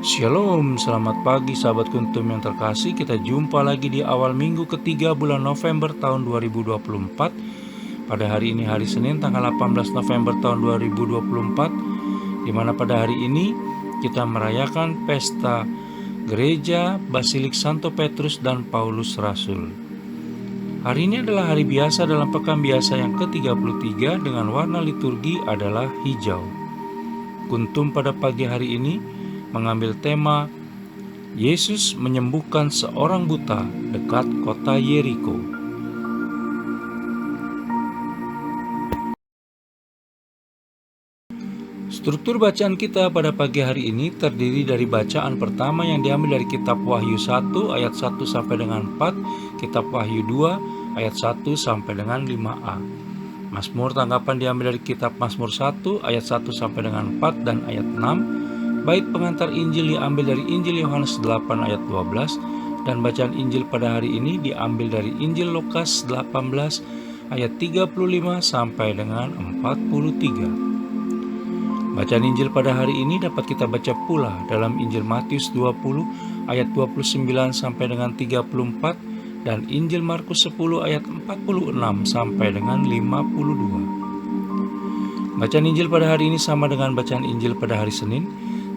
Shalom, selamat pagi sahabat Kuntum yang terkasih. Kita jumpa lagi di awal minggu ketiga bulan November tahun 2024. Pada hari ini hari Senin tanggal 18 November tahun 2024, di mana pada hari ini kita merayakan pesta Gereja Basilik Santo Petrus dan Paulus Rasul. Hari ini adalah hari biasa dalam pekan biasa yang ke-33 dengan warna liturgi adalah hijau. Kuntum pada pagi hari ini mengambil tema Yesus menyembuhkan seorang buta dekat kota Yeriko. Struktur bacaan kita pada pagi hari ini terdiri dari bacaan pertama yang diambil dari kitab Wahyu 1 ayat 1 sampai dengan 4, kitab Wahyu 2 ayat 1 sampai dengan 5a. Mazmur tanggapan diambil dari kitab Mazmur 1 ayat 1 sampai dengan 4 dan ayat 6. Bait pengantar Injil diambil dari Injil Yohanes 8 ayat 12, dan bacaan Injil pada hari ini diambil dari Injil Lukas 18 ayat 35 sampai dengan 43. Bacaan Injil pada hari ini dapat kita baca pula dalam Injil Matius 20 ayat 29 sampai dengan 34 dan Injil Markus 10 ayat 46 sampai dengan 52. Bacaan Injil pada hari ini sama dengan bacaan Injil pada hari Senin,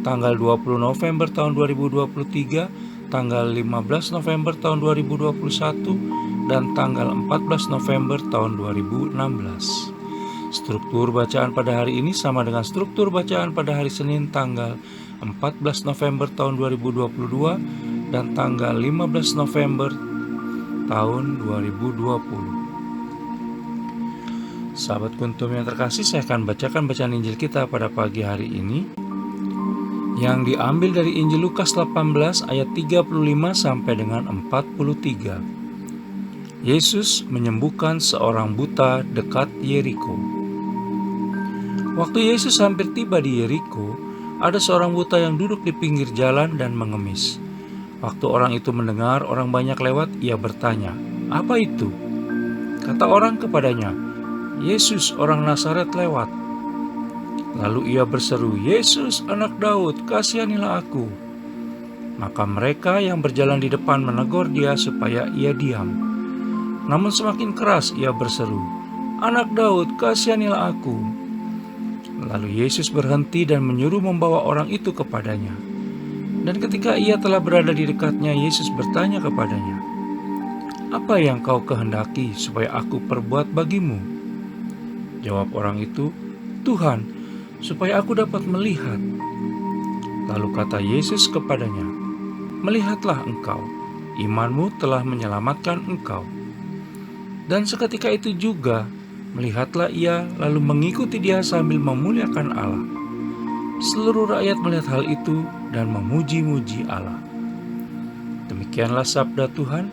tanggal 20 November tahun 2023, tanggal 15 November tahun 2021, dan tanggal 14 November tahun 2016. Struktur bacaan pada hari ini sama dengan struktur bacaan pada hari Senin tanggal 14 November tahun 2022 dan tanggal 15 November tahun 2020. Sahabat Kuntum yang terkasih, saya akan bacakan bacaan Injil kita pada pagi hari ini yang diambil dari Injil Lukas 18 ayat 35 sampai dengan 43. Yesus menyembuhkan seorang buta dekat Yeriko. Waktu Yesus hampir tiba di Yeriko, ada seorang buta yang duduk di pinggir jalan dan mengemis. Waktu orang itu mendengar orang banyak lewat, ia bertanya, "Apa itu?" Kata orang kepadanya, "Yesus orang Nazaret lewat." Lalu ia berseru, "Yesus anak Daud, kasihanilah aku." Maka mereka yang berjalan di depan menegur dia supaya ia diam. Namun semakin keras ia berseru, "Anak Daud, kasihanilah aku." Lalu Yesus berhenti dan menyuruh membawa orang itu kepadanya. Dan ketika ia telah berada di dekatnya, Yesus bertanya kepadanya, "Apa yang kau kehendaki supaya aku perbuat bagimu?" Jawab orang itu, "Tuhan, supaya aku dapat melihat." Lalu kata Yesus kepadanya, "Melihatlah engkau, imanmu telah menyelamatkan engkau." Dan seketika itu juga melihatlah ia, lalu mengikuti dia sambil memuliakan Allah. Seluruh rakyat melihat hal itu dan memuji-muji Allah. Demikianlah sabda Tuhan,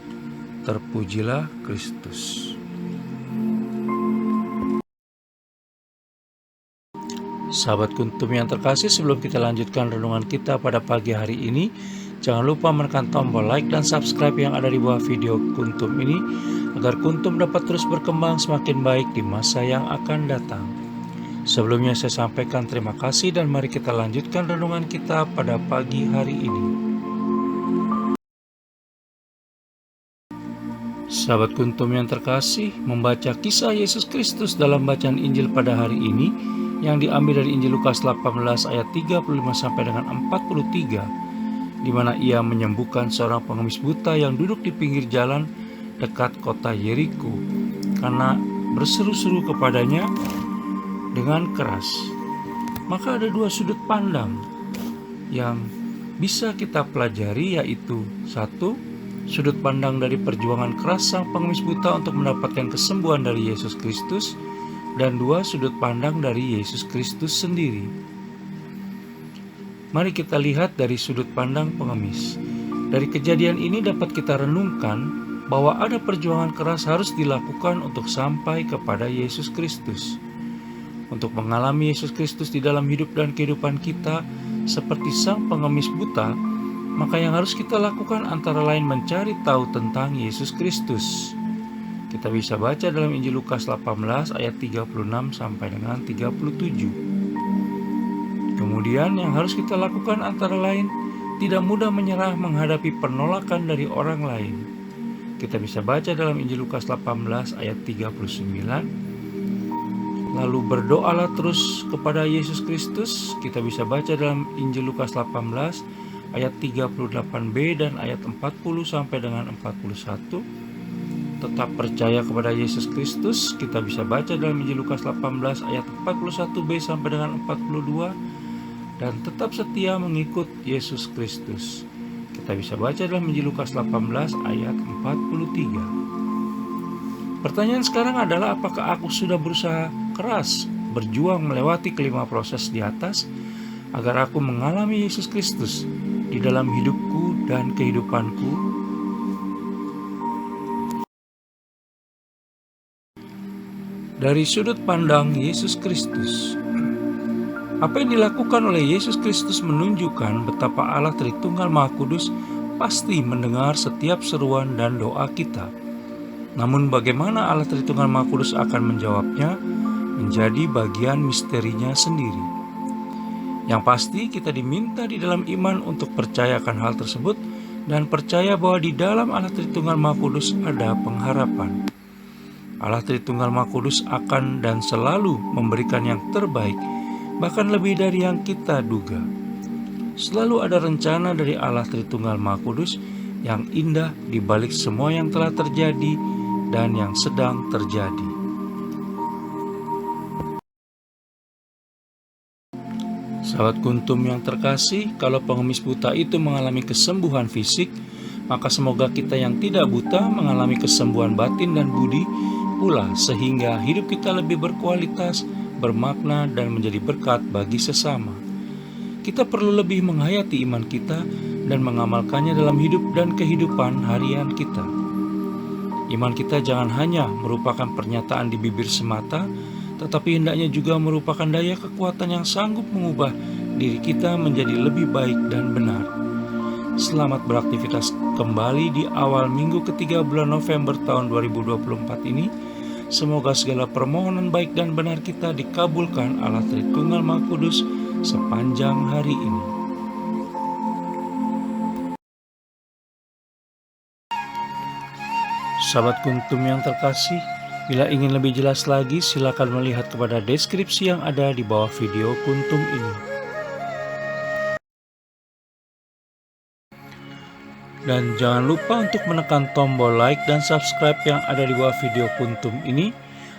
terpujilah Kristus. Sahabat Kuntum yang terkasih, sebelum kita lanjutkan renungan kita pada pagi hari ini, jangan lupa menekan tombol like dan subscribe yang ada di bawah video Kuntum ini, agar Kuntum dapat terus berkembang semakin baik di masa yang akan datang. Sebelumnya saya sampaikan terima kasih dan mari kita lanjutkan renungan kita pada pagi hari ini. Sahabat Kuntum yang terkasih, membaca kisah Yesus Kristus dalam bacaan Injil pada hari ini yang diambil dari Injil Lukas 18 ayat 35 sampai dengan 43, di mana ia menyembuhkan seorang pengemis buta yang duduk di pinggir jalan dekat kota Yeriko karena berseru-seru kepadanya dengan keras. Maka ada dua sudut pandang yang bisa kita pelajari, yaitu satu, sudut pandang dari perjuangan keras sang pengemis buta untuk mendapatkan kesembuhan dari Yesus Kristus, dan dua, sudut pandang dari Yesus Kristus sendiri. Mari kita lihat dari sudut pandang pengemis. Dari kejadian ini dapat kita renungkan bahwa ada perjuangan keras harus dilakukan untuk sampai kepada Yesus Kristus. Untuk mengalami Yesus Kristus di dalam hidup dan kehidupan kita seperti sang pengemis buta, maka yang harus kita lakukan antara lain mencari tahu tentang Yesus Kristus. Kita bisa baca dalam Injil Lukas 18 ayat 36 sampai dengan 37. Kemudian yang harus kita lakukan antara lain tidak mudah menyerah menghadapi penolakan dari orang lain. Kita bisa baca dalam Injil Lukas 18 ayat 39. Lalu berdoalah terus kepada Yesus Kristus. Kita bisa baca dalam Injil Lukas 18 ayat 38b dan ayat 40 sampai dengan 41. Tetap percaya kepada Yesus Kristus. Kita bisa baca dalam Injil Lukas 18 ayat 41b sampai dengan 42. Dan tetap setia mengikut Yesus Kristus. Kita bisa baca dalam Injil Lukas 18 ayat 43. Pertanyaan sekarang adalah, apakah aku sudah berusaha keras berjuang melewati kelima proses di atas agar aku mengalami Yesus Kristus di dalam hidupku dan kehidupanku? Dari sudut pandang Yesus Kristus, apa yang dilakukan oleh Yesus Kristus menunjukkan betapa Allah Tritunggal Maha Kudus pasti mendengar setiap seruan dan doa kita. Namun bagaimana Allah Tritunggal Maha Kudus akan menjawabnya menjadi bagian misterinya sendiri. Yang pasti kita diminta di dalam iman untuk percayakan hal tersebut dan percaya bahwa di dalam Allah Tritunggal Maha Kudus ada pengharapan. Allah Tritunggal Maha Kudus akan dan selalu memberikan yang terbaik, bahkan lebih dari yang kita duga. Selalu ada rencana dari Allah Tritunggal Maha Kudus yang indah di balik semua yang telah terjadi dan yang sedang terjadi. Sahabat Kuntum yang terkasih, kalau pengemis buta itu mengalami kesembuhan fisik, maka semoga kita yang tidak buta mengalami kesembuhan batin dan budi pula, sehingga hidup kita lebih berkualitas, bermakna, dan menjadi berkat bagi sesama. Kita perlu lebih menghayati iman kita dan mengamalkannya dalam hidup dan kehidupan harian kita. Iman kita jangan hanya merupakan pernyataan di bibir semata, tetapi hendaknya juga merupakan daya kekuatan yang sanggup mengubah diri kita menjadi lebih baik dan benar. Selamat beraktivitas kembali di awal minggu ketiga bulan November tahun 2024 ini. Semoga segala permohonan baik dan benar kita dikabulkan Allah Tritunggal Maha Kudus sepanjang hari ini. Sahabat Kuntum yang terkasih, bila ingin lebih jelas lagi, silakan melihat kepada deskripsi yang ada di bawah video Kuntum ini. Dan jangan lupa untuk menekan tombol like dan subscribe yang ada di bawah video Kuntum ini,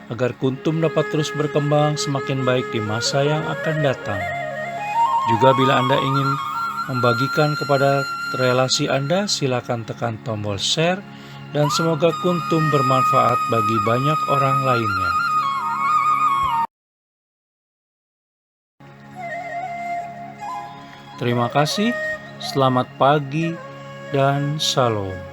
agar Kuntum dapat terus berkembang semakin baik di masa yang akan datang. Juga bila Anda ingin membagikan kepada relasi Anda, silakan tekan tombol share, dan semoga Kuntum bermanfaat bagi banyak orang lainnya. Terima kasih, selamat pagi, dan Shalom.